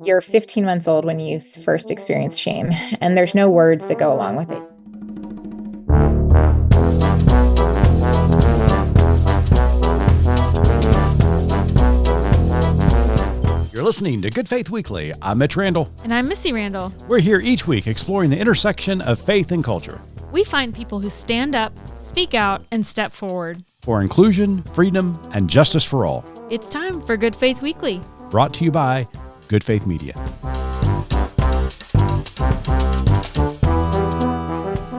You're 15 months old when you first experience shame, and there's no words that go along with it. You're listening to Good Faith Weekly. I'm Mitch Randall. And I'm Missy Randall. We're here each week exploring the intersection of faith and culture. We find people who stand up, speak out, and step forward. For inclusion, freedom, and justice for all. It's time for Good Faith Weekly. Brought to you by Good Faith Media.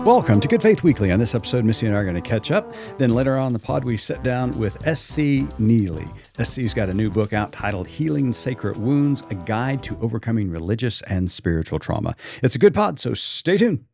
Welcome to Good Faith Weekly. On this episode, Missy and I are going to catch up. Then later on in the pod, we sit down with SC Nealy. SC's got a new book out titled Healing Sacred Wounds, A Guide to Overcoming Religious and Spiritual Trauma. It's a good pod, so stay tuned.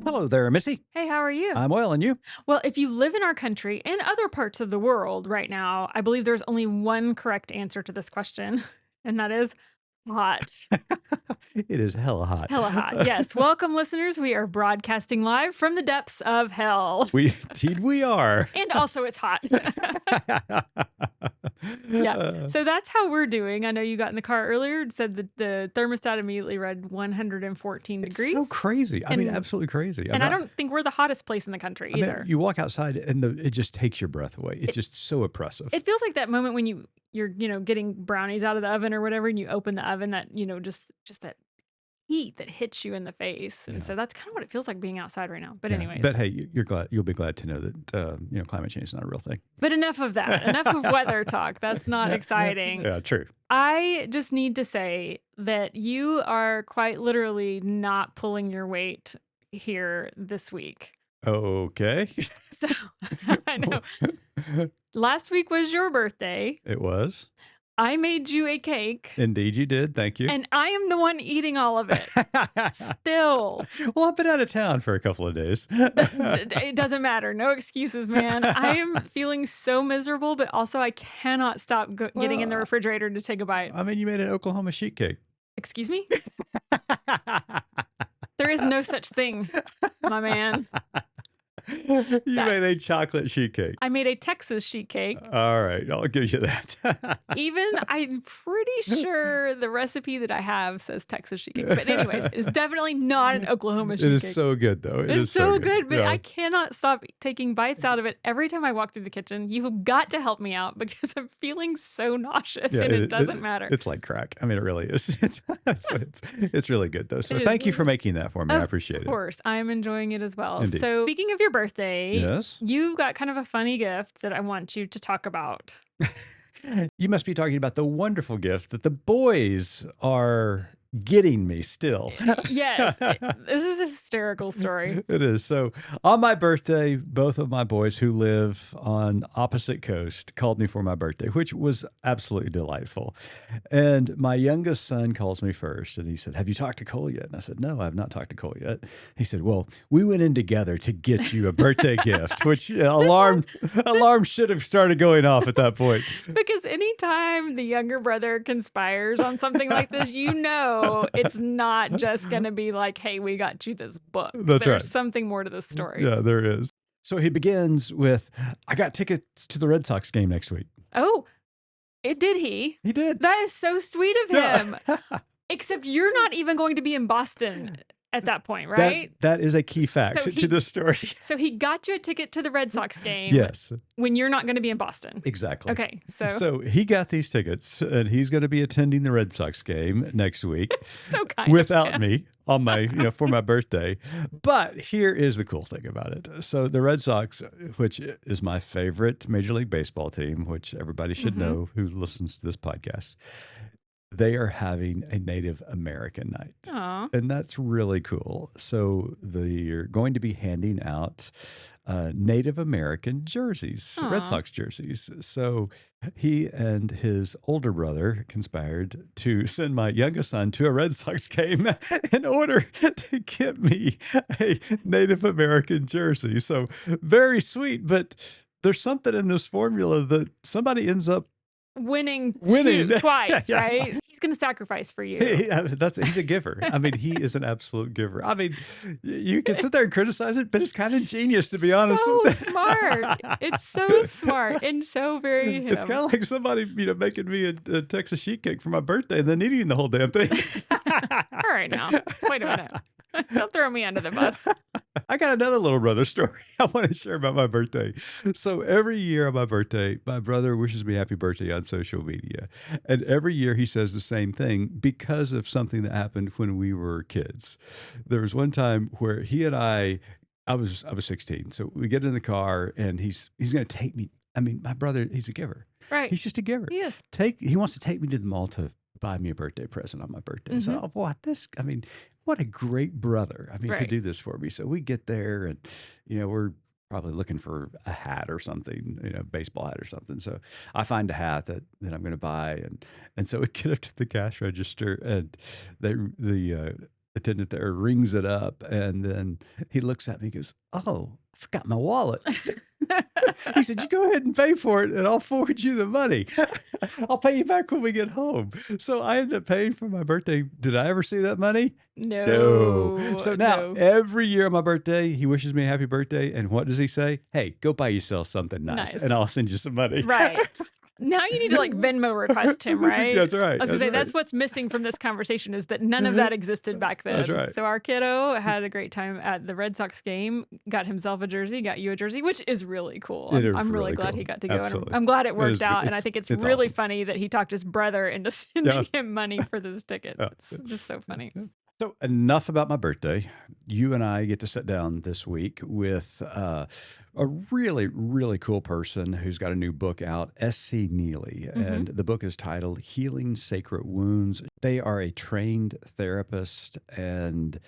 Hello there, Missy. Hey, how are you? I'm well, and you? Well, if you live in our country and other parts of the world right now, I believe there's only one correct answer to this question, and that is hot. It is hella hot. Hella hot, yes. Welcome, listeners. We are broadcasting live from the depths of hell. Indeed we are. And also it's hot. Yeah, so that's how we're doing. I know you got in the car earlier and said that the thermostat immediately read 114 degrees. It's so crazy. I mean, absolutely crazy. I don't think we're the hottest place in the country either. You walk outside and it just takes your breath away. It's just so oppressive. It feels like that moment when you're getting brownies out of the oven or whatever, and you open the oven, that just that heat that hits you in the face. And so that's kind of what it feels like being outside right now. But anyways. But hey, you'll be glad to know that climate change is not a real thing. But enough of that. Enough of weather talk. That's not exciting. Yeah, true. I just need to say that you are quite literally not pulling your weight here this week. Okay. So, I know. Last week was your birthday. It was. I made you a cake. Indeed you did. Thank you. And I am the one eating all of it. Still. Well, I've been out of town for a couple of days. It doesn't matter. No excuses, man. I am feeling so miserable, but also I cannot stop getting in the refrigerator to take a bite. I mean, you made an Oklahoma sheet cake. Excuse me? There is no such thing, my man. You made a chocolate sheet cake. I made a Texas sheet cake. All right, I'll give you that. Even I'm pretty sure the recipe that I have says Texas sheet cake. But anyways, it's definitely not an Oklahoma sheet cake. It is so good, though. It is so good, but I cannot stop taking bites out of it every time I walk through the kitchen. You've got to help me out because I'm feeling so nauseous, and it doesn't matter. It's like crack. I mean, it really is. It's really good, though. So thank you for making that for me. I appreciate it. Of course. I'm enjoying it as well. Indeed. So speaking of your birthday, yes, you've got kind of a funny gift that I want you to talk about. You must be talking about the wonderful gift that the boys are getting me still. Yes. This is a hysterical story. It is. So on my birthday, both of my boys who live on opposite coast called me for my birthday, which was absolutely delightful. And my youngest son calls me first and he said, "Have you talked to Cole yet?" And I said, "No, I have not talked to Cole yet." He said, "Well, we went in together to get you a birthday gift," which alarm should have started going off at that point. Because anytime the younger brother conspires on something like this, it's not just going to be like, "Hey, we got you this book." There's something more to this story. Yeah, there is. So he begins with, "I got tickets to the Red Sox game next week." Oh, did he? He did. That is so sweet of him. Except you're not even going to be in Boston at that point, right? That is a key fact to this story. So he got you a ticket to the Red Sox game. Yes. When you're not going to be in Boston. Exactly. Okay. So he got these tickets and he's going to be attending the Red Sox game next week. So kind without me on my, for my birthday. But here is the cool thing about it. So the Red Sox, which is my favorite Major League Baseball team, which everybody should know who listens to this podcast, they are having a Native American night. Aww. And that's really cool. So they're going to be handing out Native American jerseys, Aww. Red Sox jerseys. So he and his older brother conspired to send my youngest son to a Red Sox game in order to get me a Native American jersey. So very sweet, but there's something in this formula that somebody ends up winning Winning. twice, Yeah. right? He's going to sacrifice for you. He's a giver. I mean, he is an absolute giver. I mean, you can sit there and criticize it, but it's kind of genius, to be honest. So smart. It's so smart and so very him. It's kind of like somebody, making me a Texas sheet cake for my birthday and then eating the whole damn thing. All right, now, wait a minute. Don't throw me under the bus. I got another little brother story I want to share about my birthday. So every year on my birthday, my brother wishes me happy birthday on social media. And every year he says the same thing because of something that happened when we were kids. There was one time where he and I was 16. So we get in the car and he's going to take me. I mean, my brother, he's a giver. Right. He's just a giver. He is. He wants to take me to the mall to buy me a birthday present on my birthday. So, what a great brother. I mean, to Right. do this for me. So we get there and, we're probably looking for a hat or something, baseball hat or something. So I find a hat that I'm going to buy. And so we get up to the cash register and the attendant there rings it up. And then he looks at me and goes, "Oh, I forgot my wallet." He said, "You go ahead and pay for it and I'll forward you the money. I'll pay you back when we get home." So I ended up paying for my birthday. Did I ever see that money? No. So now No. every year on my birthday, he wishes me a happy birthday. And what does he say? "Hey, go buy yourself something nice. And I'll send you some money." Right. Now you need to Venmo request him, right? That's right. I was going to say, that's what's missing from this conversation is that none of that existed back then. That's right. So our kiddo had a great time at the Red Sox game, got himself a jersey, got you a jersey, which is really cool. I'm really glad cool. he got to go. Absolutely. And I'm glad it worked out. And I think it's really awesome. funny that he talked his brother into sending him money for this ticket. Yeah. It's just so funny. So enough about my birthday. You and I get to sit down this week with a really, really cool person who's got a new book out, SC Nealy. And the book is titled Healing Sacred Wounds. They are a trained therapist, and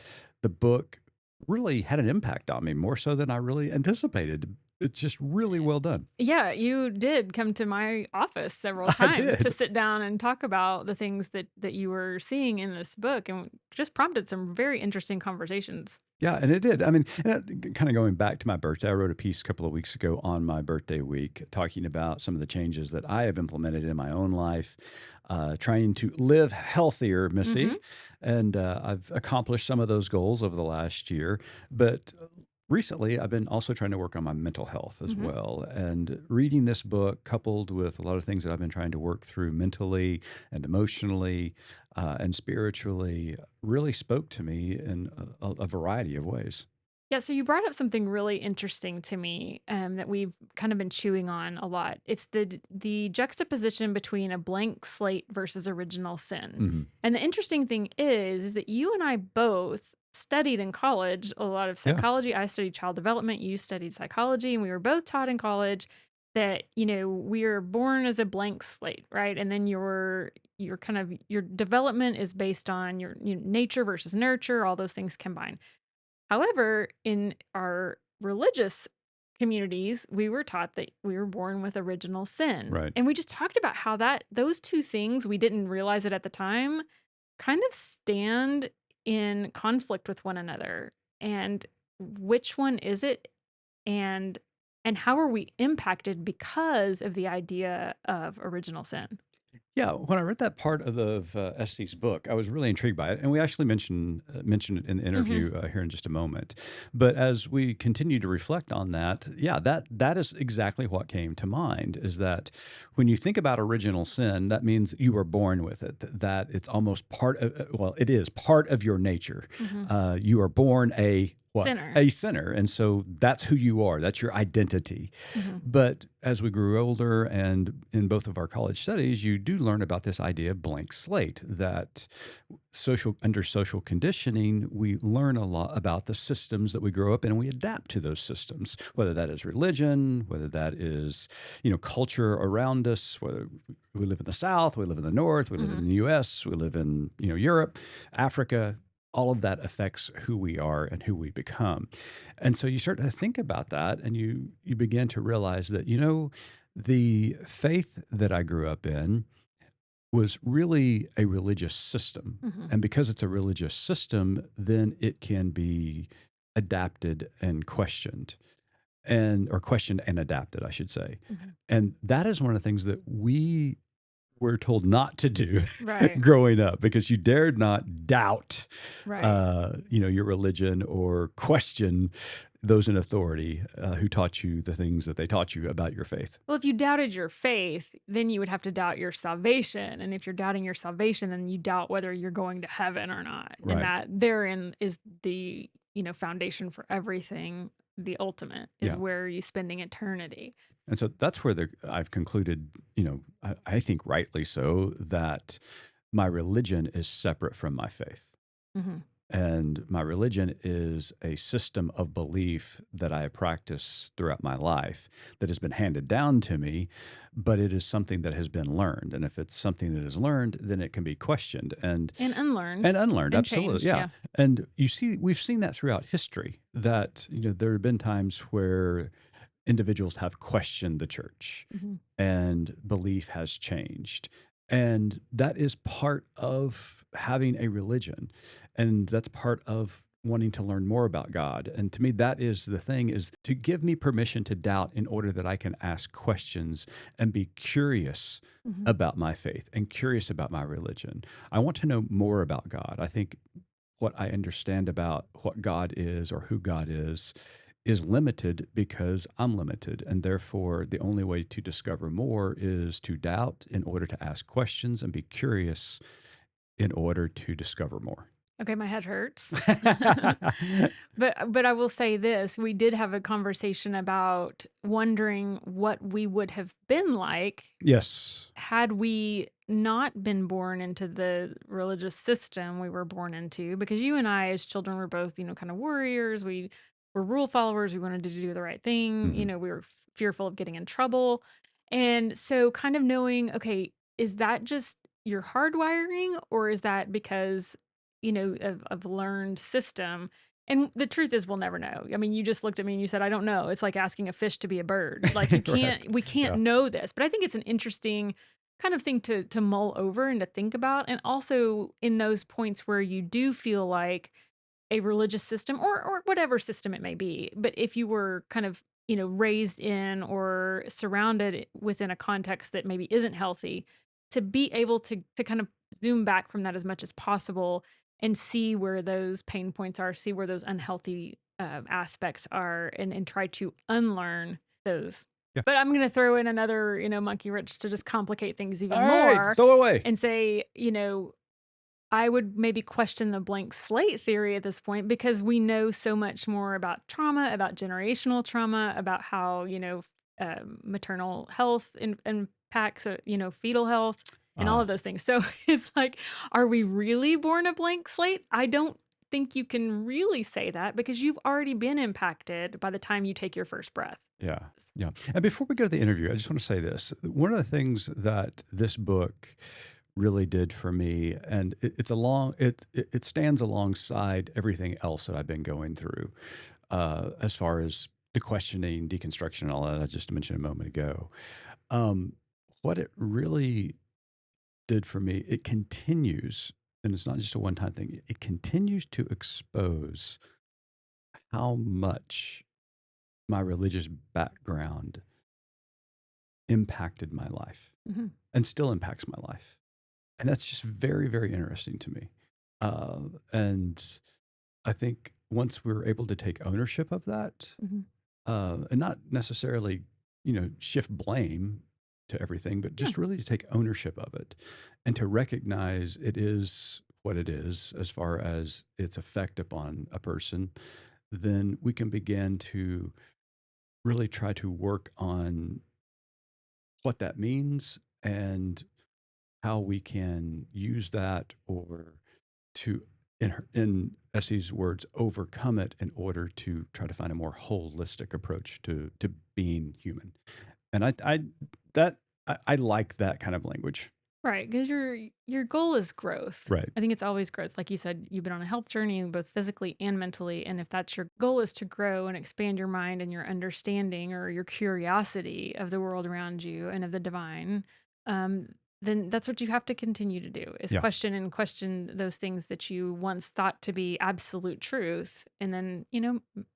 the book really had an impact on me, more so than I really anticipated. It's just really well done. Yeah, you did come to my office several times to sit down and talk about the things that you were seeing in this book, and just prompted some very interesting conversations. Yeah, and it did. I mean, kind of going back to my birthday, I wrote a piece a couple of weeks ago on my birthday week talking about some of the changes that I have implemented in my own life, trying to live healthier, Missy. And I've accomplished some of those goals over the last year. But recently, I've been also trying to work on my mental health as well. And reading this book, coupled with a lot of things that I've been trying to work through mentally and emotionally and spiritually, really spoke to me in a variety of ways. Yeah, so you brought up something really interesting to me that we've kind of been chewing on a lot. It's the juxtaposition between a blank slate versus original sin. And the interesting thing is that you and I both studied in college a lot of psychology. I studied child development. You studied psychology, and we were both taught in college that we are born as a blank slate, right? And then your development is based on your nature versus nurture, all those things combined. However, in our religious communities, we were taught that we were born with original sin. Right. And we just talked about how those two things, we didn't realize it at the time, kind of stand in conflict with one another. And which one is it? And how are we impacted because of the idea of original sin? Yeah, when I read that part of SC's book, I was really intrigued by it, and we actually mentioned it in the interview here in just a moment. But as we continue to reflect on that, that is exactly what came to mind. Is that when you think about original sin, that means you were born with it. That it's almost it is part of your nature. You are born a sinner. And so that's who you are. That's your identity. But as we grew older and in both of our college studies, you do learn about this idea of blank slate, that under social conditioning, we learn a lot about the systems that we grow up in, and we adapt to those systems, whether that is religion, whether that is, culture around us, whether we live in the South, we live in the North, we live in the US, we live in, Europe, Africa. All of that affects who we are and who we become. And so you start to think about that, and you begin to realize that, the faith that I grew up in was really a religious system. And because it's a religious system, then it can be adapted and questioned. Or questioned and adapted, I should say. And that is one of the things that we were told not to do Right. growing up, because you dared not doubt, Right. your religion or question those in authority who taught you the things that they taught you about your faith. Well, if you doubted your faith, then you would have to doubt your salvation. And if you're doubting your salvation, then you doubt whether you're going to heaven or not. And Right. that therein is the, foundation for everything. The ultimate is Yeah. where you spending eternity. And so that's where I've concluded, I think rightly so, that my religion is separate from my faith. Mhm. And my religion is a system of belief that I have practiced throughout my life that has been handed down to me, but it is something that has been learned. And if it's something that is learned, then it can be questioned and unlearned. unlearned. And Absolutely. changed, Yeah. yeah. And we've seen that throughout history, that, there have been times where individuals have questioned the church Mhm. and belief has changed. And that is part of having a religion. And that's part of wanting to learn more about God. And to me, that is the thing, is to give me permission to doubt in order that I can ask questions and be curious Mhm. about my faith and curious about my religion. I want to know more about God. I think what I understand about what God is or who God is limited because I'm limited. And therefore, the only way to discover more is to doubt in order to ask questions and be curious in order to discover more. Okay, my head hurts. But I will say this, we did have a conversation about wondering what we would have been like Yes. had we not been born into the religious system we were born into, because you and I as children were both, kind of warriors. We were rule followers. We wanted to do the right thing. Mhm. We were fearful of getting in trouble. And so kind of knowing, okay, is that just your hardwiring, or is that because, of learned system? And the truth is, we'll never know. I mean, you just looked at me and you said, I don't know. It's like asking a fish to be a bird. Like Right. we can't Yeah. know this. But I think it's an interesting kind of thing to mull over and to think about. And also in those points where you do feel like a religious system or whatever system it may be, but if you were kind of, raised in or surrounded within a context that maybe isn't healthy, to be able to kind of zoom back from that as much as possible and see where those pain points are, see where those unhealthy aspects are, and try to unlearn those. Yeah. But I'm going to throw in another, monkey wrench to just complicate things even All right. more Throw away. and say, I would maybe question the blank slate theory at this point, because we know so much more about trauma, about generational trauma, about how, maternal health impacts, fetal health and all of those things. So it's like, are we really born a blank slate? I don't think you can really say that, because you've already been impacted by the time you take your first breath. Yeah. Yeah. And before we go to the interview, I just want to say this. One of the things that this book really did for me, and it stands alongside everything else that I've been going through, as far as the questioning, deconstruction, and all that I just mentioned a moment ago. What it really did for me, it continues, and it's not just a one-time thing, it continues to expose how much my religious background impacted my life Mhm. and still impacts my life. And that's just very, very interesting to me. And I think once we're able to take ownership of that, Mhm. and not necessarily, shift blame to everything, but Yeah. just really to take ownership of it and to recognize it is what it is as far as its effect upon a person, then we can begin to really try to work on what that means and how we can use that, or to, in Essie's words, overcome it in order to try to find a more holistic approach to being human. And I like that kind of language. Right, because your goal is growth. Right. I think it's always growth. Like you said, you've been on a health journey, both physically and mentally. And if that's your goal, is to grow and expand your mind and your understanding or your curiosity of the world around you and of the divine, then that's what you have to continue to do, is Yeah. question those things that you once thought to be absolute truth. And then,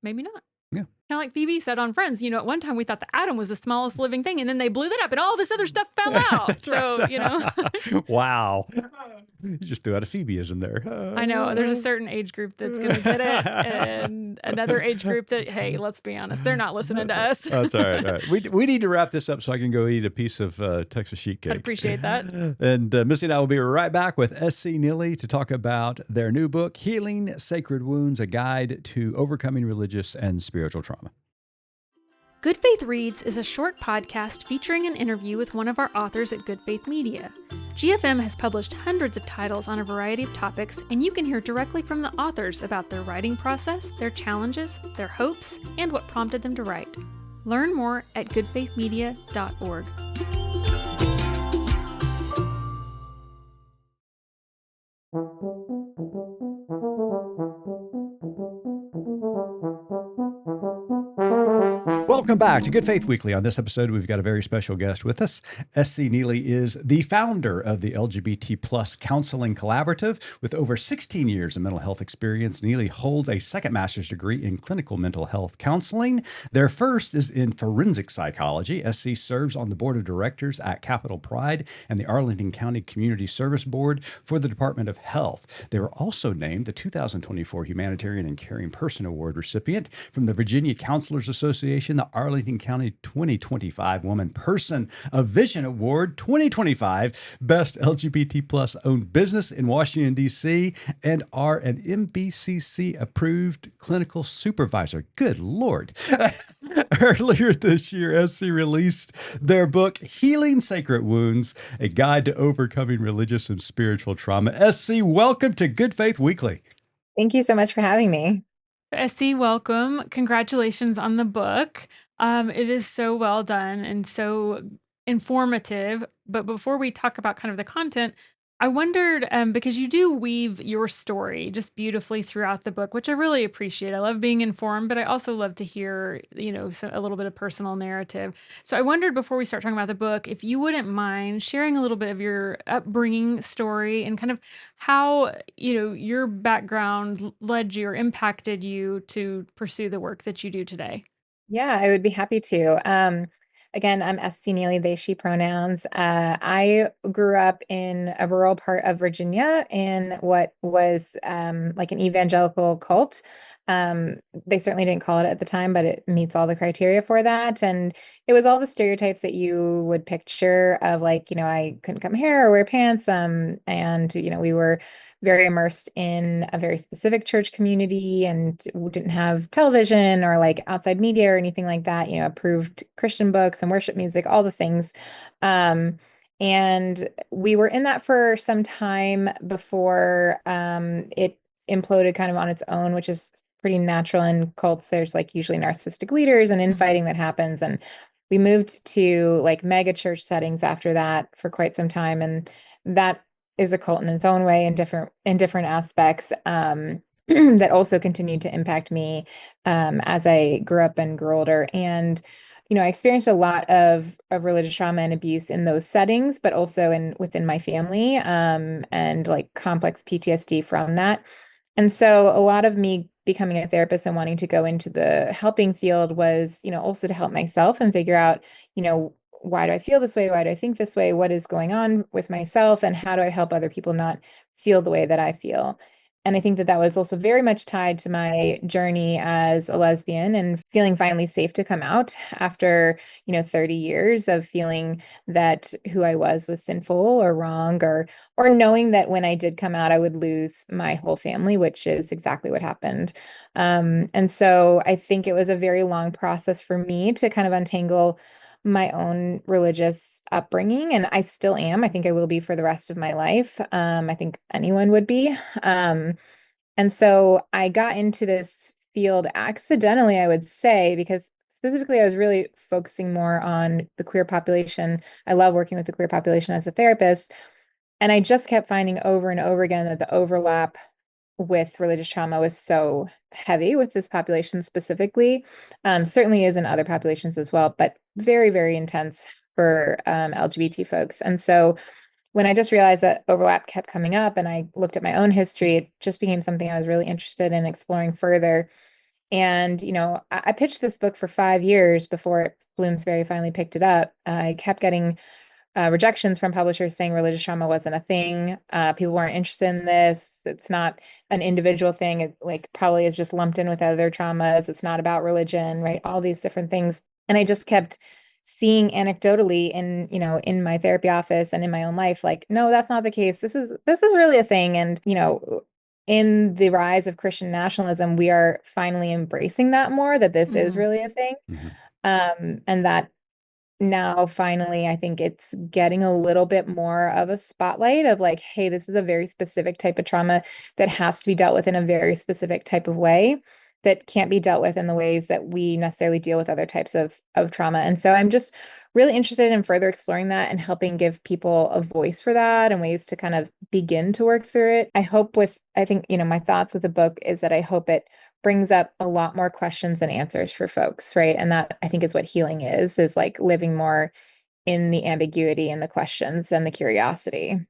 maybe not. Yeah. Kind of like Phoebe said on Friends, at one time we thought the atom was the smallest living thing, and then they blew that up and all this other stuff fell out. That's So, right. Wow. You just threw out a Phoebeism there. I know there's a certain age group that's going to get it, and another age group that, hey, let's be honest, they're not listening to us. That's all right. All right. We need to wrap this up so I can go eat a piece of Texas sheet cake. I'd appreciate that. And Missy and I will be right back with SC Nealy to talk about their new book, Healing Sacred Wounds, a Guide to Overcoming Religious and Spiritual Trauma. Good Faith Reads is a short podcast featuring an interview with one of our authors at Good Faith Media. GFM has published hundreds of titles on a variety of topics, and you can hear directly from the authors about their writing process, their challenges, their hopes, and what prompted them to write. Learn more at goodfaithmedia.org. Welcome back to Good Faith Weekly. On this episode, we've got a very special guest with us. SC Nealy is the founder of the LGBT Plus Counseling Collaborative. With over 16 years of mental health experience, Nealy holds a second master's degree in clinical mental health counseling. Their first is in forensic psychology. SC serves on the board of directors at Capital Pride and the Arlington County Community Service Board for the Department of Health. They were also named the 2024 Humanitarian and Caring Person Award recipient from the Virginia Counselors Association, the Arlington County 2025 Woman Person of Vision Award, 2025 Best LGBT Plus Owned Business in Washington, D.C., and are an NBCC Approved Clinical Supervisor. Good Lord. Earlier this year, SC released their book, Healing Sacred Wounds, a Guide to Overcoming Religious and Spiritual Trauma. SC, welcome to Good Faith Weekly. Thank you so much for having me. SC, welcome. Congratulations on the book. It is so well done and so informative. But before we talk about kind of the content, I wondered, because you do weave your story just beautifully throughout the book, which I really appreciate. I love being informed, but I also love to hear, a little bit of personal narrative. So I wondered before we start talking about the book, if you wouldn't mind sharing a little bit of your upbringing story and kind of how, your background led you or impacted you to pursue the work that you do today. Yeah, I would be happy to. Again, I'm SC Nealy, they, she pronouns. I grew up in a rural part of Virginia in what was like an evangelical cult. They certainly didn't call it at the time, but it meets all the criteria for that. And it was all the stereotypes that you would picture of like, I couldn't come here or wear pants. And, we were very immersed in a very specific church community and didn't have television or like outside media or anything like that, approved Christian books and worship music, all the things. And we were in that for some time before it imploded kind of on its own, which is pretty natural in cults. There's like usually narcissistic leaders and infighting that happens. And we moved to like mega church settings after that for quite some time. And that is a cult in its own way in different aspects that also continued to impact me as I grew up and grew older. And I experienced a lot of religious trauma and abuse in those settings, but also within my family and like complex PTSD from that. And so a lot of me becoming a therapist and wanting to go into the helping field was, also to help myself and figure out, why do I feel this way? Why do I think this way? What is going on with myself? And how do I help other people not feel the way that I feel? And I think that was also very much tied to my journey as a lesbian and feeling finally safe to come out after, 30 years of feeling that who I was sinful or wrong, or knowing that when I did come out, I would lose my whole family, which is exactly what happened. And so I think it was a very long process for me to kind of untangle my own religious upbringing, and I still am. I think I will be for the rest of my life. I think anyone would be. And so I got into this field accidentally, I would say, because specifically I was really focusing more on the queer population. I love working with the queer population as a therapist. And I just kept finding over and over again that the overlap with religious trauma was so heavy with this population specifically. Certainly is in other populations as well, but very, very intense for LGBT folks. And so when I just realized that overlap kept coming up and I looked at my own history, it just became something I was really interested in exploring further. And, I pitched this book for 5 years before Bloomsbury finally picked it up. I kept getting rejections from publishers saying religious trauma wasn't a thing. People weren't interested in this. It's not an individual thing. It like probably is just lumped in with other traumas. It's not about religion, right? All these different things. And I just kept seeing anecdotally in my therapy office and in my own life, like, no, that's not the case. This is really a thing. And, in the rise of Christian nationalism, we are finally embracing that more, that this is really a thing. And that now finally I think it's getting a little bit more of a spotlight of like, hey, this is a very specific type of trauma that has to be dealt with in a very specific type of way that can't be dealt with in the ways that we necessarily deal with other types of trauma. And so I'm just really interested in further exploring that and helping give people a voice for that and ways to kind of begin to work through it. I think, my thoughts with the book is that I hope it brings up a lot more questions than answers for folks, right? And that I think is what healing is like living more in the ambiguity and the questions and the curiosity.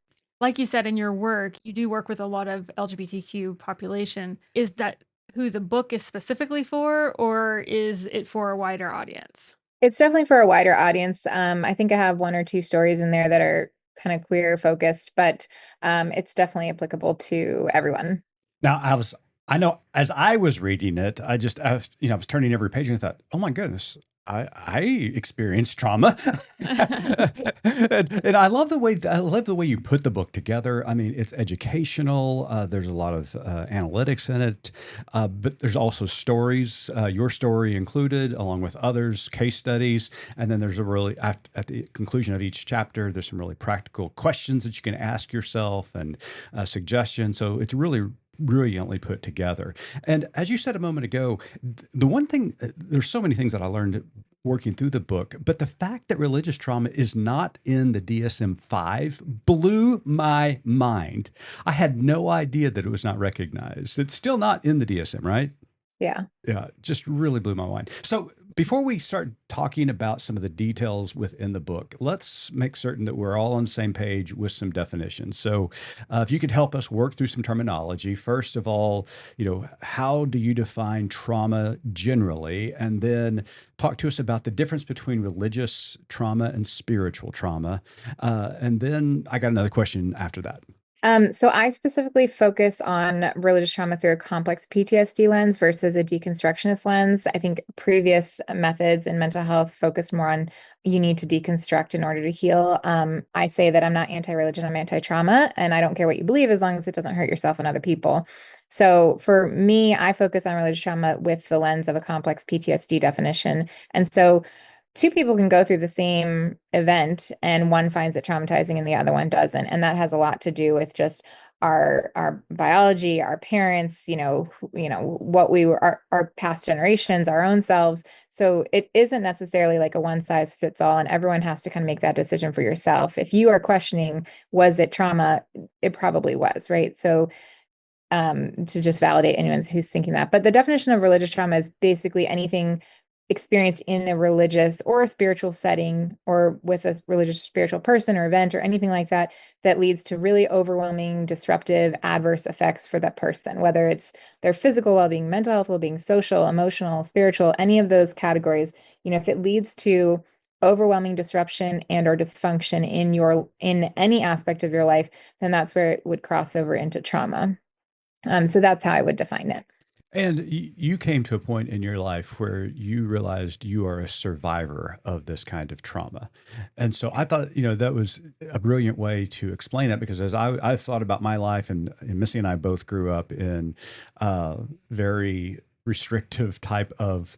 Like you said in your work, you do work with a lot of LGBTQ population. Is that who the book is specifically for, or is it for a wider audience? It's definitely for a wider audience. I think I have one or two stories in there that are kind of queer focused, but it's definitely applicable to everyone. Now, I know as I was reading it, I was turning every page and I thought, oh my goodness, I experienced trauma. and I love the way you put the book together. I mean, it's educational. There's a lot of analytics in it, but there's also stories, your story included, along with others, case studies. And then there's at the conclusion of each chapter, there's some really practical questions that you can ask yourself and suggestions. So it's really brilliantly put together. And as you said a moment ago, the one thing, there's so many things that I learned working through the book, but the fact that religious trauma is not in the DSM-5 blew my mind. I had no idea that it was not recognized. It's still not in the DSM, right? Yeah. Yeah, just really blew my mind. So before we start talking about some of the details within the book, let's make certain that we're all on the same page with some definitions. So if you could help us work through some terminology. First of all, how do you define trauma generally? And then talk to us about the difference between religious trauma and spiritual trauma. And then I got another question after that. So I specifically focus on religious trauma through a complex PTSD lens versus a deconstructionist lens. I think previous methods in mental health focused more on you need to deconstruct in order to heal. I say that I'm not anti-religion, I'm anti-trauma, and I don't care what you believe as long as it doesn't hurt yourself and other people. So for me, I focus on religious trauma with the lens of a complex PTSD definition. And so two people can go through the same event and one finds it traumatizing and the other one doesn't. And that has a lot to do with just our biology, our parents, what we were, our past generations, our own selves. So it isn't necessarily like a one size fits all, and everyone has to kind of make that decision for yourself. If you are questioning, was it trauma? It probably was, right? So to just validate anyone who's thinking that. But the definition of religious trauma is basically anything experienced in a religious or a spiritual setting or with a religious spiritual person or event or anything like that, that leads to really overwhelming, disruptive, adverse effects for that person, whether it's their physical well-being, mental health well-being, social, emotional, spiritual, any of those categories. If it leads to overwhelming disruption and or dysfunction in any aspect of your life, then that's where it would cross over into trauma. So that's how I would define it. And you came to a point in your life where you realized you are a survivor of this kind of trauma. And so I thought, that was a brilliant way to explain that, because as I've thought about my life, and Missy and I both grew up in very restrictive type of,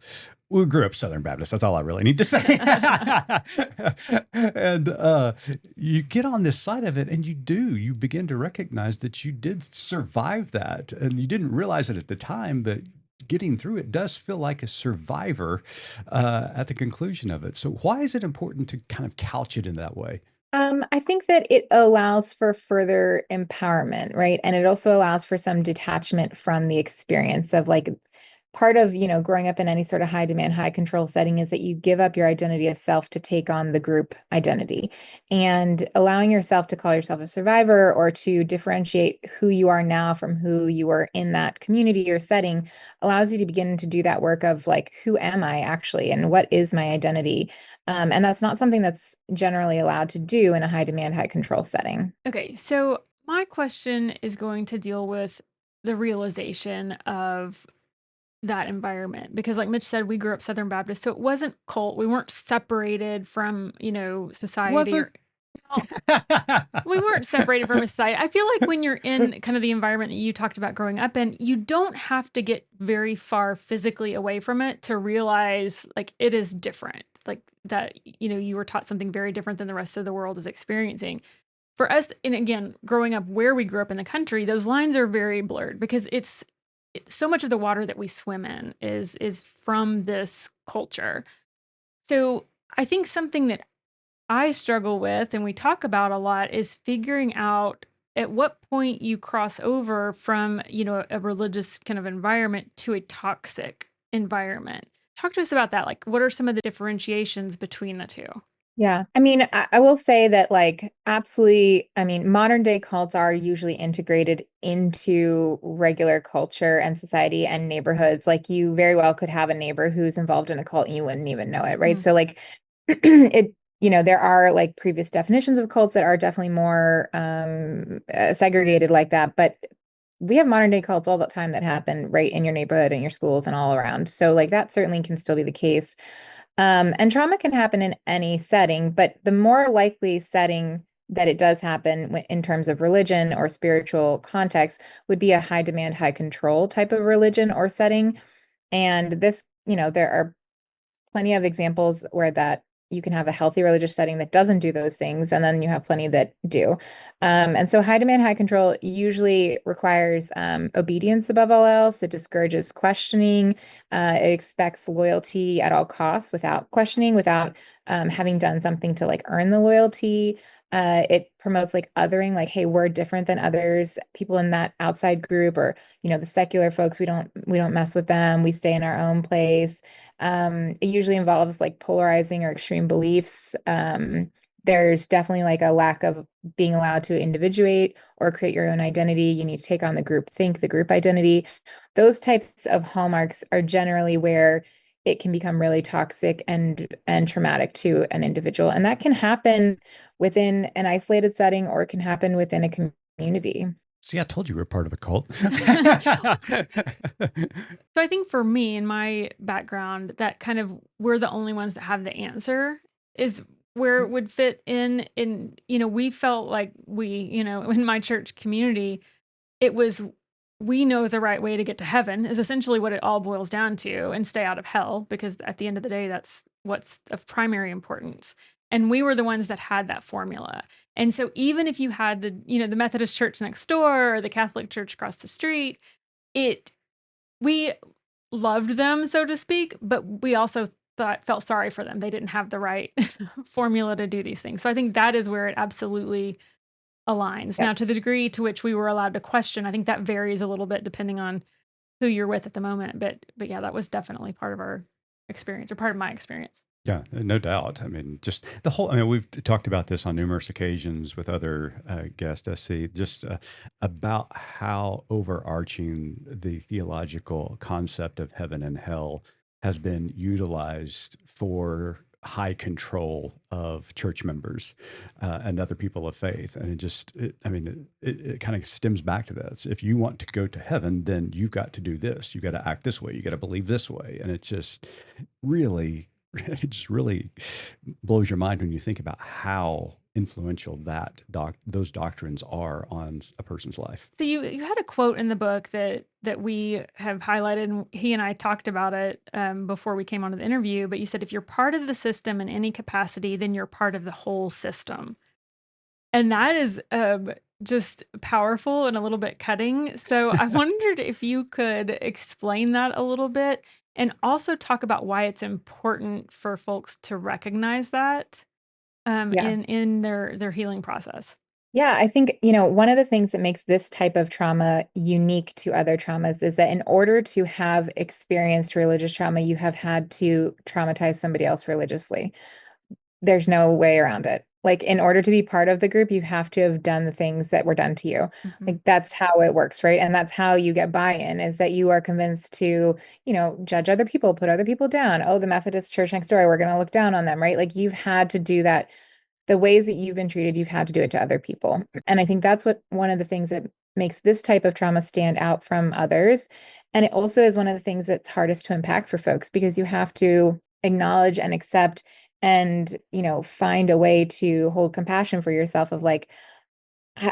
we grew up Southern Baptist. That's all I really need to say. And you get on this side of it and you begin to recognize that you did survive that. And you didn't realize it at the time, but getting through it does feel like a survivor at the conclusion of it. So why is it important to kind of couch it in that way? I think that it allows for further empowerment, right? And it also allows for some detachment from the experience of like part of, growing up in any sort of high demand, high control setting is that you give up your identity of self to take on the group identity, and allowing yourself to call yourself a survivor or to differentiate who you are now from who you were in that community or setting allows you to begin to do that work of like, who am I actually, and what is my identity? And that's not something that's generally allowed to do in a high demand, high control setting. Okay, so my question is going to deal with the realization of that environment, because like Mitch said, we grew up Southern Baptist, so it wasn't cult. We weren't separated from, Was society, it? or we weren't separated from a society. I feel like when you're in kind of the environment that you talked about growing up in, you don't have to get very far physically away from it to realize like it is different. Like that, you were taught something very different than the rest of the world is experiencing. For us, and again, growing up where we grew up in the country, those lines are very blurred because so much of the water that we swim in is from this culture. So I think something that I struggle with and we talk about a lot is figuring out at what point you cross over from, a religious kind of environment to a toxic environment. Talk to us about that. Like, what are some of the differentiations between the two? Yeah. I mean, I will say that, like, absolutely, I mean, modern day cults are usually integrated into regular culture and society and neighborhoods. Like, you very well could have a neighbor who's involved in a cult and you wouldn't even know it, right? Mhm. So, like, it, there are like previous definitions of cults that are definitely more segregated like that. But we have modern day cults all the time that happen right in your neighborhood and your schools and all around. So, like, that certainly can still be the case. And trauma can happen in any setting, but the more likely setting that it does happen in terms of religion or spiritual context would be a high demand, high control type of religion or setting. And this, there are plenty of examples where that you can have a healthy religious setting that doesn't do those things, and then you have plenty that do. And so high demand, high control usually requires obedience above all else. It discourages questioning. It expects loyalty at all costs without questioning, without having done something to like earn the loyalty. It promotes like othering, like, hey, we're different than others, people in that outside group, or the secular folks, we don't mess with them. We stay in our own place. It usually involves like polarizing or extreme beliefs. There's definitely like a lack of being allowed to individuate or create your own identity. You need to take on the group think, the group identity. Those types of hallmarks are generally where it can become really toxic and traumatic to an individual. And that can happen within an isolated setting, or it can happen within a community. See, I told you we're part of a cult. So I think for me in my background, that kind of we're the only ones that have the answer is where it would fit in. We felt like in my church community, it was we know the right way to get to heaven is essentially what it all boils down to, and stay out of hell, because at the end of the day, that's what's of primary importance. And we were the ones that had that formula. And so even if you had the Methodist church next door or the Catholic church across the street, we loved them, so to speak, but we also felt sorry for them. They didn't have the right formula to do these things. So I think that is where it absolutely aligns. Yep. Now, to the degree to which we were allowed to question, I think that varies a little bit depending on who you're with at the moment. But yeah, that was definitely part of our experience, or part of my experience. Yeah, no doubt. I mean, just the whole, I mean, we've talked about this on numerous occasions with other guests, SC, just about how overarching the theological concept of heaven and hell has been utilized for high control of church members and other people of faith. And it kind of stems back to this. If you want to go to heaven, then you've got to do this. You've got to act this way. You got to believe this way. And it's just really it just really blows your mind when you think about how influential those doctrines are on a person's life. So you had a quote in the book that we have highlighted, and he and I talked about it before we came on to the interview. But you said if you're part of the system in any capacity, then you're part of the whole system, and that is just powerful and a little bit cutting. So I wondered if you could explain that a little bit, and also talk about why it's important for folks to recognize that Yeah. in their healing process. Yeah, I think, one of the things that makes this type of trauma unique to other traumas is that in order to have experienced religious trauma, you have had to traumatize somebody else religiously. There's no way around it. Like, in order to be part of the group, you have to have done the things that were done to you. Like, that's how it works, right? And that's how you get buy-in, is that you are convinced to, judge other people, put other people down. Oh, the Methodist church next door, we're going to look down on them, right? Like, you've had to do that. The ways that you've been treated, you've had to do it to other people. And I think that's one of the things that makes this type of trauma stand out from others. And it also is one of the things that's hardest to unpack for folks, because you have to acknowledge and accept and, find a way to hold compassion for yourself of like,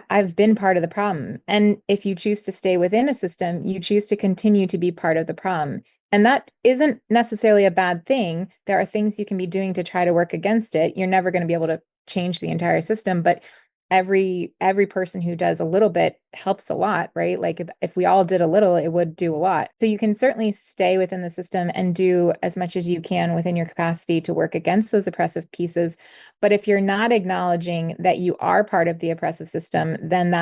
I've been part of the problem. And if you choose to stay within a system, you choose to continue to be part of the problem. And that isn't necessarily a bad thing. There are things you can be doing to try to work against it. You're never going to be able to change the entire system, but every person who does a little bit helps a lot, right? Like, if we all did a little, it would do a lot. So you can certainly stay within the system and do as much as you can within your capacity to work against those oppressive pieces. But if you're not acknowledging that you are part of the oppressive system, then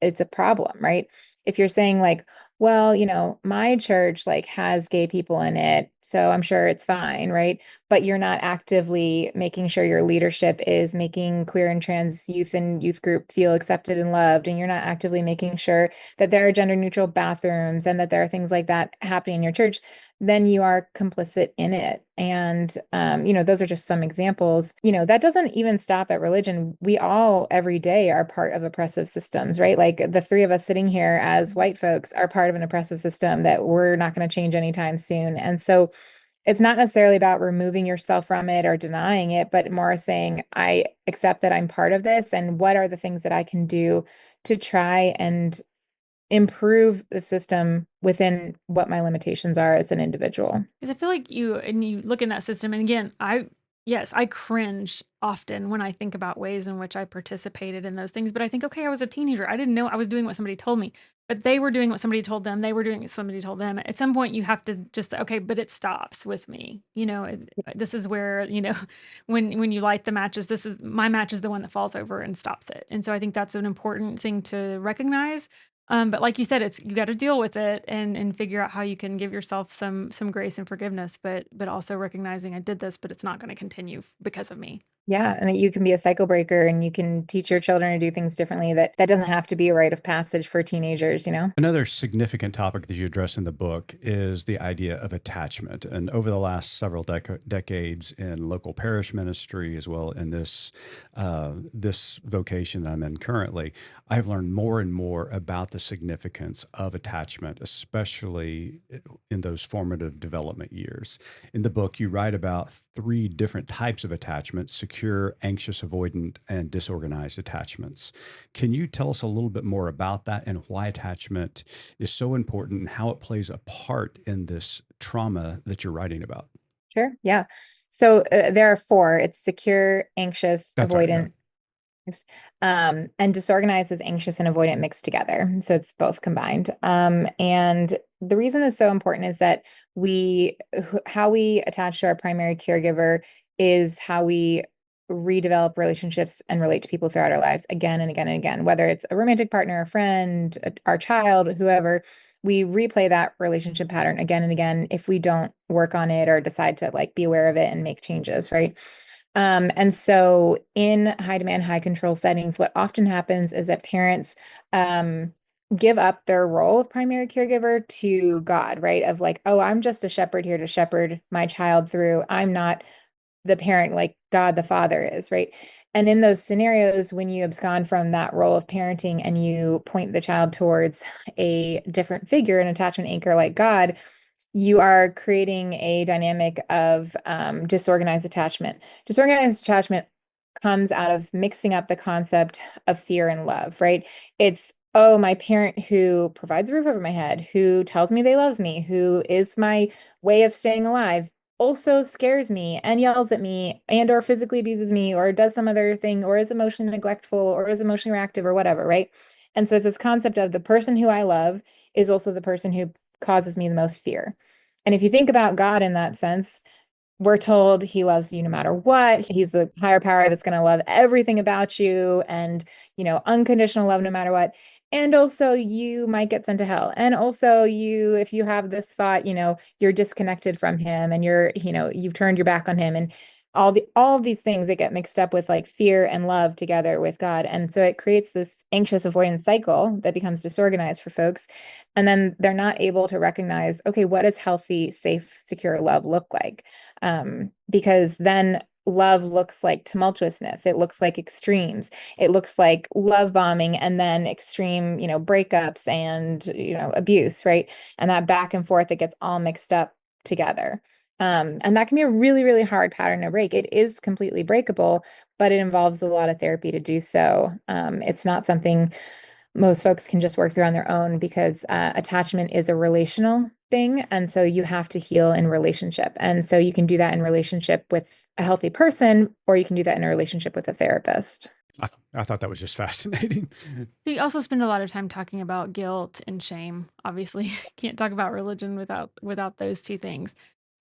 it's a problem, right? If you're saying like, well, my church like has gay people in it, so I'm sure it's fine, right? But you're not actively making sure your leadership is making queer and trans youth and youth group feel accepted and loved, and you're not actively making sure that there are gender neutral bathrooms and that there are things like that happening in your church, then you are complicit in it. And, those are just some examples. That doesn't even stop at religion. We all every day are part of oppressive systems, right? Like, the three of us sitting here as white folks are part of an oppressive system that we're not going to change anytime soon. And so it's not necessarily about removing yourself from it or denying it, but more saying, I accept that I'm part of this, and what are the things that I can do to try and improve the system within what my limitations are as an individual. Because I feel like you look in that system, and again, I cringe often when I think about ways in which I participated in those things. But I think, okay, I was a teenager. I didn't know I was doing what somebody told me, but they were doing what somebody told them. They were doing what somebody told them. At some point, you have to just, okay, but it stops with me. This is where, when you light the matches, my match is the one that falls over and stops it. And so I think that's an important thing to recognize. But like you said, you got to deal with it and figure out how you can give yourself some grace and forgiveness, but also recognizing I did this, but it's not going to continue because of me. Yeah, and that you can be a cycle breaker and you can teach your children to do things differently. That doesn't have to be a rite of passage for teenagers. Another significant topic that you address in the book is the idea of attachment. And over the last several decades in local parish ministry, as well in this vocation that I'm in currently, I've learned more and more about the significance of attachment, especially in those formative development years. In the book, you write about 3 different types of attachments: secure, anxious, avoidant, and disorganized attachments. Can you tell us a little bit more about that and why attachment is so important and how it plays a part in this trauma that you're writing about? Sure. Yeah. So there are 4. It's secure, anxious, That's right. avoidant. Yes. And disorganized is anxious and avoidant mixed together. So it's both combined. And the reason it's so important is that how we attach to our primary caregiver is how we redevelop relationships and relate to people throughout our lives again and again and again, whether it's a romantic partner, a friend, our child, whoever. We replay that relationship pattern again and again if we don't work on it or decide to like be aware of it and make changes, right? And so in high demand, high control settings, what often happens is that parents give up their role of primary caregiver to God, right? Of like, oh, I'm just a shepherd here to shepherd my child through. I'm not the parent like God the Father is, right? And in those scenarios, when you abscond from that role of parenting and you point the child towards a different figure, an attachment anchor like God, you are creating a dynamic of disorganized attachment. Disorganized attachment comes out of mixing up the concept of fear and love, right? It's, oh, my parent who provides a roof over my head, who tells me they loves me, who is my way of staying alive, also scares me and yells at me and or physically abuses me or does some other thing or is emotionally neglectful or is emotionally reactive or whatever, right? And so it's this concept of the person who I love is also the person who causes me the most fear. And if you think about God in that sense, we're told he loves you no matter what. He's the higher power that's going to love everything about you and, unconditional love no matter what. And also you might get sent to hell. And also if you have this thought, you're disconnected from him and you've turned your back on him, and all of these things that get mixed up with like fear and love together with God. And so it creates this anxious avoidance cycle that becomes disorganized for folks. And then they're not able to recognize, okay, what does healthy, safe, secure love look like? Because then love looks like tumultuousness. It looks like extremes. It looks like love bombing and then extreme, breakups and, abuse, right? And that back and forth, it gets all mixed up together. And that can be a really, really hard pattern to break. It is completely breakable, but it involves a lot of therapy to do so. It's not something most folks can just work through on their own, because attachment is a relational thing. And so you have to heal in relationship. And so you can do that in relationship with a healthy person, or you can do that in a relationship with a therapist. I thought that was just fascinating. So you also spend a lot of time talking about guilt and shame. Obviously, can't talk about religion without those two things.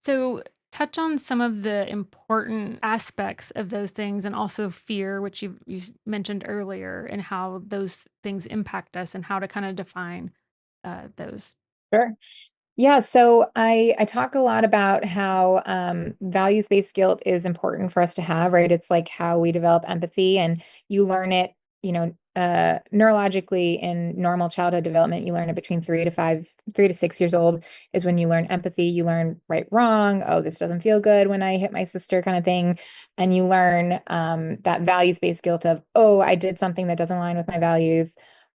So touch on some of the important aspects of those things, and also fear, which you mentioned earlier, and how those things impact us and how to kind of define those. Sure. Yeah, so I talk a lot about how values-based guilt is important for us to have, right? It's like how we develop empathy, and you learn it, neurologically in normal childhood development. You learn it between 3 to 6 years old is when you learn empathy. You learn right, wrong. Oh, this doesn't feel good when I hit my sister, kind of thing. And you learn that values-based guilt of, oh, I did something that doesn't align with my values.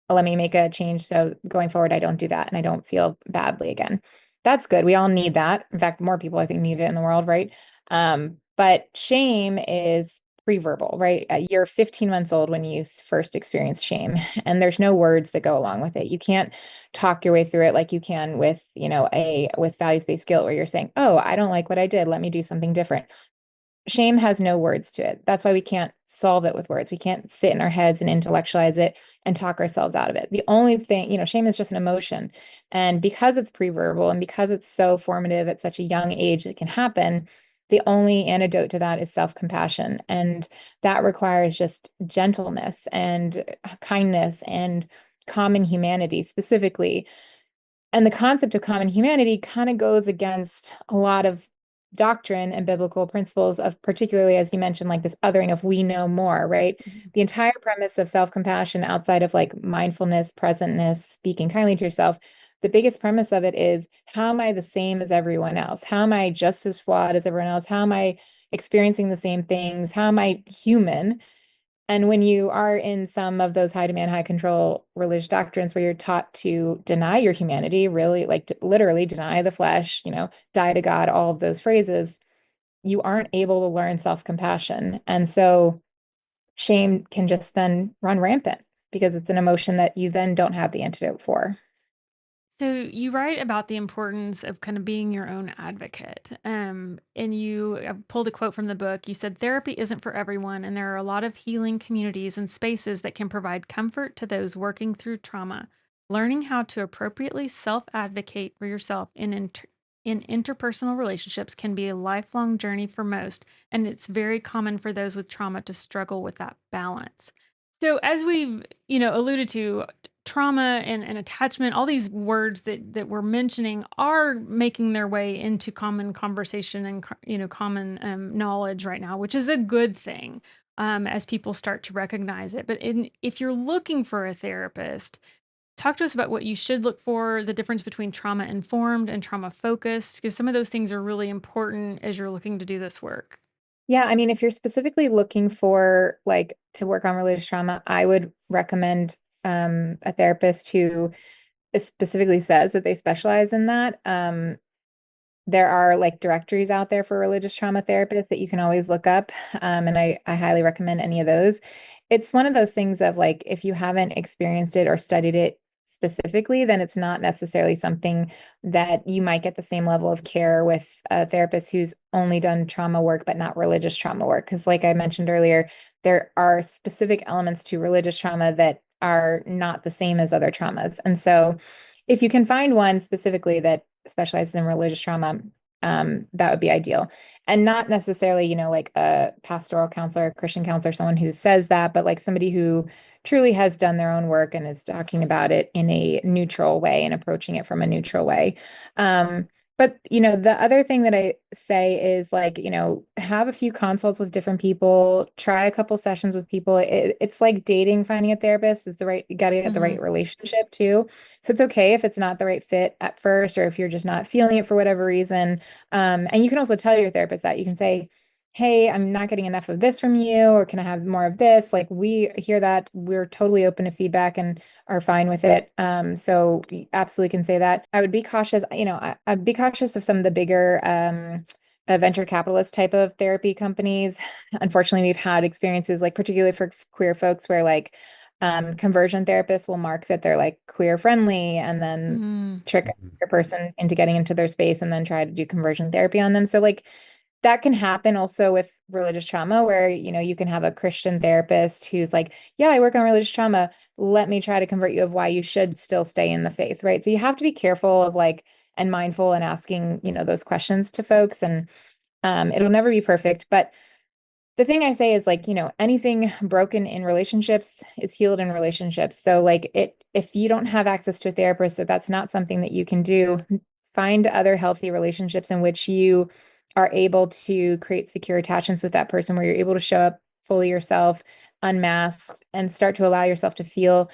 Let me make a change so going forward I don't do that and I don't feel badly again. That's good. We all need that. In fact, more people I think need it in the world, right? But shame is pre-verbal, right? You're 15 months old when you first experience shame, and there's no words that go along with it. You can't talk your way through it like you can with, with values-based guilt, where you're saying, oh, I don't like what I did. Let me do something different. Shame has no words to it. That's why we can't solve it with words. We can't sit in our heads and intellectualize it and talk ourselves out of it. The only thing, shame is just an emotion. And because it's pre-verbal and because it's so formative at such a young age, it can happen. The only antidote to that is self-compassion. And that requires just gentleness and kindness and common humanity specifically. And the concept of common humanity kind of goes against a lot of doctrine and biblical principles of, particularly as you mentioned, like this othering of we know more, right? The entire premise of self-compassion, outside of like mindfulness, presentness, speaking kindly to yourself, the biggest premise of it is, how am I the same as everyone else? How am I just as flawed as everyone else? How am I experiencing the same things? How am I human? And when you are in some of those high demand, high control religious doctrines where you're taught to deny your humanity, really like literally deny the flesh, die to God, all of those phrases, you aren't able to learn self-compassion. And so shame can just then run rampant because it's an emotion that you then don't have the antidote for. So you write about the importance of kind of being your own advocate. And you pulled a quote from the book. You said, therapy isn't for everyone, and there are a lot of healing communities and spaces that can provide comfort to those working through trauma. Learning how to appropriately self-advocate for yourself in interpersonal relationships can be a lifelong journey for most, and it's very common for those with trauma to struggle with that balance. So as we've, alluded to, trauma and attachment, all these words that we're mentioning are making their way into common conversation and, common knowledge right now, which is a good thing as people start to recognize it. But if you're looking for a therapist, talk to us about what you should look for, the difference between trauma informed and trauma focused, because some of those things are really important as you're looking to do this work. Yeah, I mean, if you're specifically looking for like to work on religious trauma, I would recommend a therapist who specifically says that they specialize in that. There are like directories out there for religious trauma therapists that you can always look up. And I highly recommend any of those. It's one of those things of like, if you haven't experienced it or studied it specifically, then it's not necessarily something that you might get the same level of care with a therapist who's only done trauma work, but not religious trauma work. Because like I mentioned earlier, there are specific elements to religious trauma that are not the same as other traumas. And so if you can find one specifically that specializes in religious trauma, that would be ideal. And not necessarily, you know, like a pastoral counselor, a Christian counselor, someone who says that, but like somebody who truly has done their own work and is talking about it in a neutral way and approaching it from a neutral way. But, you know, the other thing that I say is like, you know, have a few consults with different people, try a couple sessions with people. It's like dating, finding a therapist. It's the right, you got to get the right relationship too. So it's okay if it's not the right fit at first, or if you're just not feeling it for whatever reason. And you can also tell your therapist that. You can say, hey, I'm not getting enough of this from you, or can I have more of this? Like, we hear that. We're totally open to feedback and are fine with it. So you absolutely can say that. I would be cautious, you know, I'd be cautious of some of the bigger venture capitalist type of therapy companies. Unfortunately, we've had experiences, like particularly for queer folks, where like conversion therapists will mark that they're like queer friendly and then trick a person into getting into their space and then try to do conversion therapy on them. So like that can happen also with religious trauma, where, you know, you can have a Christian therapist who's like, yeah, I work on religious trauma. Let me try to convert you of why you should still stay in the faith, right? So you have to be careful of like, and mindful and asking, you know, those questions to folks. And it'll never be perfect. But the thing I say is like, you know, anything broken in relationships is healed in relationships. So like if you don't have access to a therapist, or that's not something that you can do, find other healthy relationships in which you are able to create secure attachments with that person, where you're able to show up fully yourself, unmasked, and start to allow yourself to feel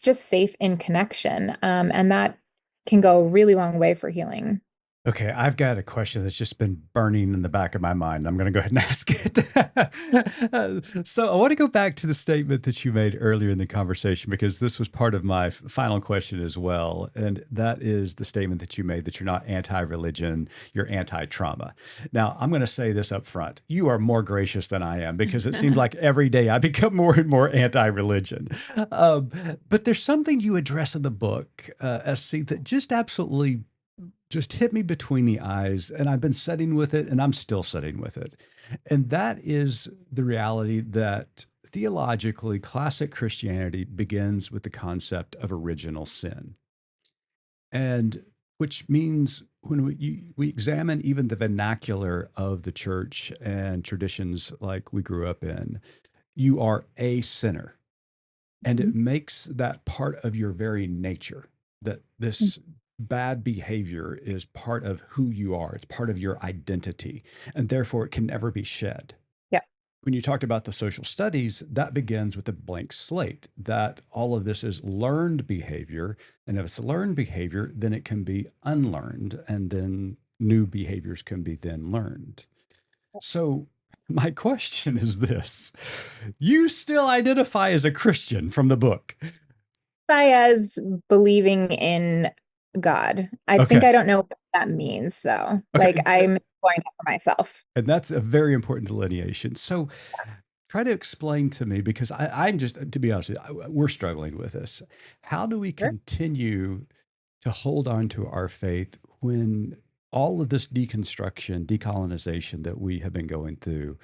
just safe in connection. And that can go a really long way for healing. Okay, I've got a question that's just been burning in the back of my mind. I'm going to go ahead and ask it. So I want to go back to the statement that you made earlier in the conversation, because this was part of my final question as well. And that is the statement that you made, that you're not anti-religion, you're anti-trauma. Now, I'm going to say this up front. You are more gracious than I am, because it seems like every day I become more and more anti-religion. But there's something you address in the book, SC, that just absolutely just hit me between the eyes, and I've been sitting with it, and I'm still sitting with it. And that is the reality that theologically, classic Christianity begins with the concept of original sin. And which means when we examine even the vernacular of the church and traditions like we grew up in, you are a sinner. And it makes that part of your very nature, that this bad behavior is part of who you are. It's part of your identity, and therefore it can never be shed. Yeah. When you talked about the social studies, that begins with a blank slate, that all of this is learned behavior. And if it's learned behavior, then it can be unlearned, and then new behaviors can be then learned. So my question is this: you still identify as a Christian from the book? As believing in God. I think Okay. I don't know what that means though. Okay. Like I'm exploring that for myself. And that's a very important delineation. So try to explain to me, because I'm just, to be honest with you, we're struggling with this. How do we Sure. continue to hold on to our faith when all of this deconstruction, decolonization that we have been going through,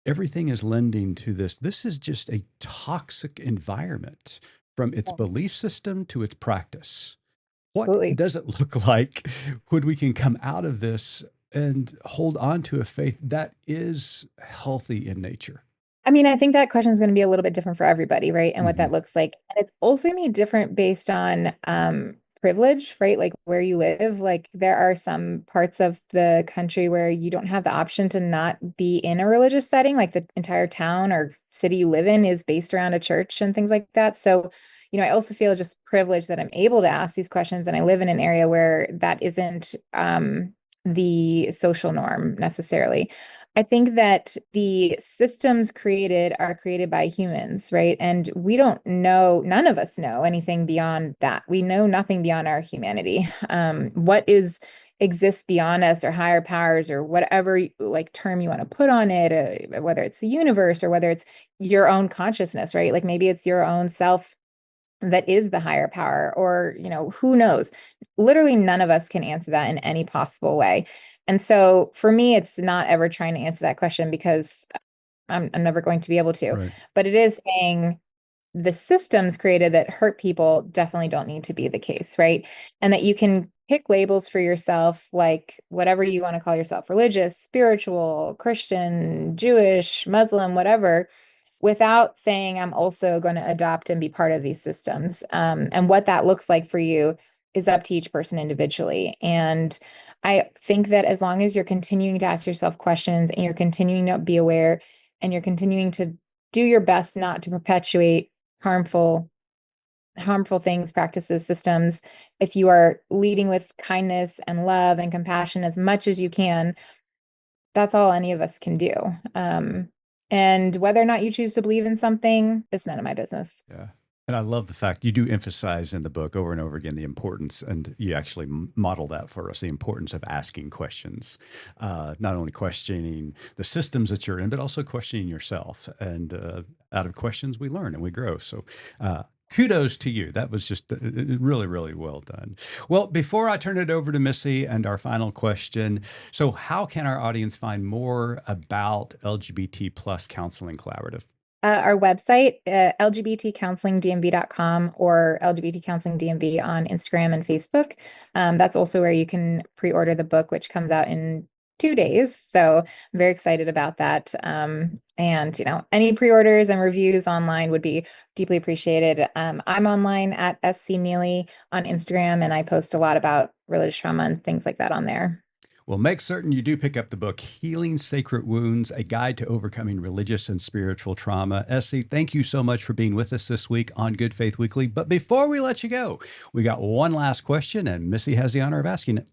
everything is lending to this? This is just a toxic environment, from its belief system to its practice. What Absolutely. does it look like when we can come out of this and hold on to a faith that is healthy in nature? I mean, I think that question is going to be a little bit different for everybody, right? And what Mm-hmm. that looks like. And it's also going to be different based on privilege, right? Like where you live. Like there are some parts of the country where you don't have the option to not be in a religious setting. Like the entire town or city you live in is based around a church and things like that. So, you know, I also feel just privileged that I'm able to ask these questions, and I live in an area where that isn't the social norm necessarily. I think that the systems created are created by humans, right? And we don't know, none of us know anything beyond that. We know nothing beyond our humanity. What exists beyond us, or higher powers, or whatever like term you want to put on it, whether it's the universe or whether it's your own consciousness, right? Like maybe it's your own self that is the higher power, or, you know, who knows? Literally none of us can answer that in any possible way. And so for me, it's not ever trying to answer that question, because I'm never going to be able to. Right. But it is saying, the systems created that hurt people definitely don't need to be the case, right? And that you can pick labels for yourself, like whatever you want to call yourself, religious, spiritual, Christian, Jewish, Muslim, whatever, without saying I'm also going to adopt and be part of these systems. And what that looks like for you is up to each person individually. And I think that as long as you're continuing to ask yourself questions and you're continuing to be aware and you're continuing to do your best not to perpetuate harmful things, practices, systems, if you are leading with kindness and love and compassion as much as you can, that's all any of us can do. And whether or not you choose to believe in something, it's none of my business. Yeah. And I love the fact you do emphasize in the book over and over again the importance, and you actually model that for us, the importance of asking questions, not only questioning the systems that you're in, but also questioning yourself. And out of questions, we learn and we grow. So kudos to you. That was just really, really well done. Well, before I turn it over to Missy and our final question, so how can our audience find more about LGBT plus Counseling Collaborative? Our website, lgbtcounselingdmv.com or LGBT Counseling DMV on Instagram and Facebook. That's also where you can pre-order the book, which comes out in 2 days. So I'm very excited about that. And, any pre-orders and reviews online would be deeply appreciated. I'm online at SC Nealy on Instagram, and I post a lot about religious trauma and things like that on there. Well, make certain you do pick up the book, Healing Sacred Wounds, A Guide to Overcoming Religious and Spiritual Trauma. SC, thank you so much for being with us this week on Good Faith Weekly. But before we let you go, we got one last question, and Missy has the honor of asking it.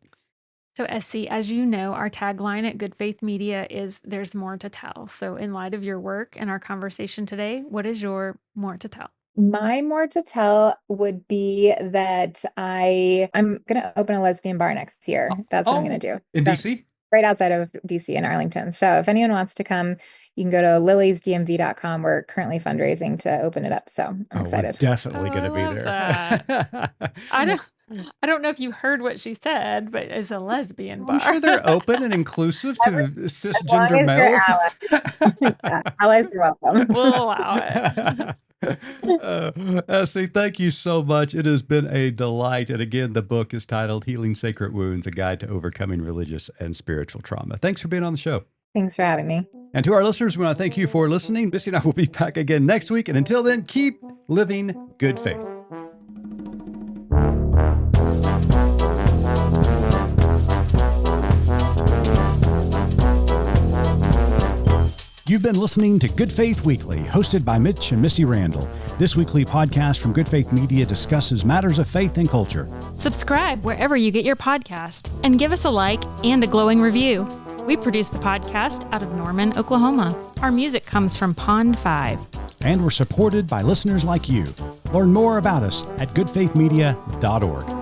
So SC, as you know, our tagline at Good Faith Media is "There's more to tell." So in light of your work and our conversation today, what is your more to tell? My more to tell would be that I'm going to open a lesbian bar next year. That's what I'm going to do. In DC? Right outside of DC in Arlington. So if anyone wants to come, you can go to liliesdmv.com. We're currently fundraising to open it up. So I'm excited. We're definitely going to be there. I don't know if you heard what she said, but it's a lesbian bar. I'm sure they're open and inclusive to cisgender males. Allies are welcome. We'll allow it. SC, thank you so much. It has been a delight. And again, the book is titled Healing Sacred Wounds, A Guide to Overcoming Religious and Spiritual Trauma. Thanks for being on the show. Thanks for having me. And to our listeners, we want to thank you for listening. Missy and I will be back again next week. And until then, keep living good faith. You've been listening to Good Faith Weekly, hosted by Mitch and Missy Randall. This weekly podcast from Good Faith Media discusses matters of faith and culture. Subscribe wherever you get your podcast and give us a like and a glowing review. We produce the podcast out of Norman, Oklahoma. Our music comes from Pond 5. And we're supported by listeners like you. Learn more about us at goodfaithmedia.org.